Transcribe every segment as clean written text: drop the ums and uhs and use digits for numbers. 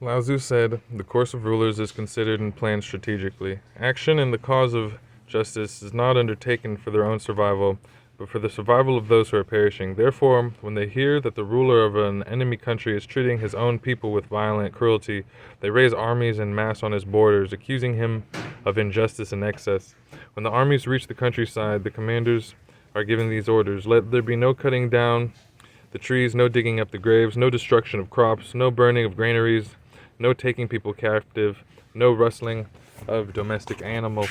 Lao Tzu said, "The course of rulers is considered and planned strategically. Action in the cause of justice is not undertaken for their own survival, but for the survival of those who are perishing. Therefore, when they hear that the ruler of an enemy country is treating his own people with violent cruelty, they raise armies en masse on his borders, accusing him of injustice and excess. When the armies reach the countryside, the commanders are given these orders: let there be no cutting down the trees, no digging up the graves, no destruction of crops, no burning of granaries, no taking people captive, no rustling of domestic animals."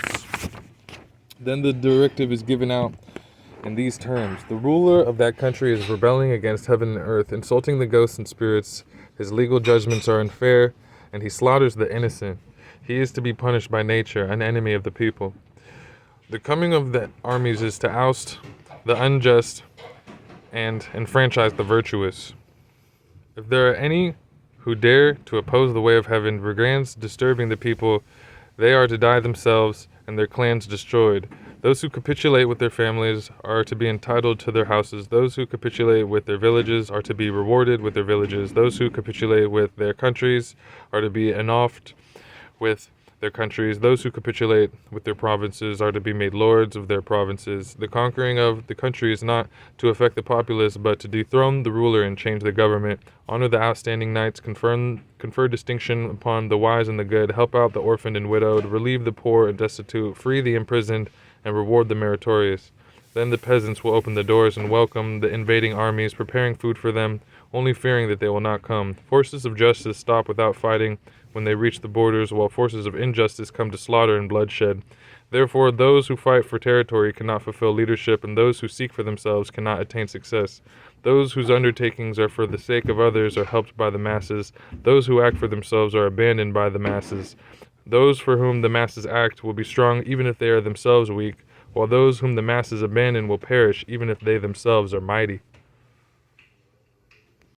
Then the directive is given out in these terms: "The ruler of that country is rebelling against heaven and earth, insulting the ghosts and spirits. His legal judgments are unfair, and he slaughters the innocent. He is to be punished by nature, an enemy of the people. The coming of the armies is to oust the unjust and enfranchise the virtuous. If there are any who dare to oppose the way of heaven, brigands disturbing the people, they are to die themselves and their clans destroyed. Those who capitulate with their families are to be entitled to their houses. Those who capitulate with their villages are to be rewarded with their villages. Those who capitulate with their countries are to be ennobled with their countries. Those who capitulate with their provinces are to be made lords of their provinces. The conquering of the country is not to affect the populace, but to dethrone the ruler and change the government. Honor the outstanding knights, confer distinction upon the wise and the good, help out the orphaned and widowed, relieve the poor and destitute, free the imprisoned, and reward the meritorious. Then the peasants will open the doors and welcome the invading armies, preparing food for them, only fearing that they will not come. Forces of justice stop without fighting when they reach the borders, while forces of injustice come to slaughter and bloodshed. Therefore, those who fight for territory cannot fulfill leadership, and those who seek for themselves cannot attain success. Those whose undertakings are for the sake of others are helped by the masses. Those who act for themselves are abandoned by the masses. Those for whom the masses act will be strong even if they are themselves weak, while those whom the masses abandon will perish even if they themselves are mighty."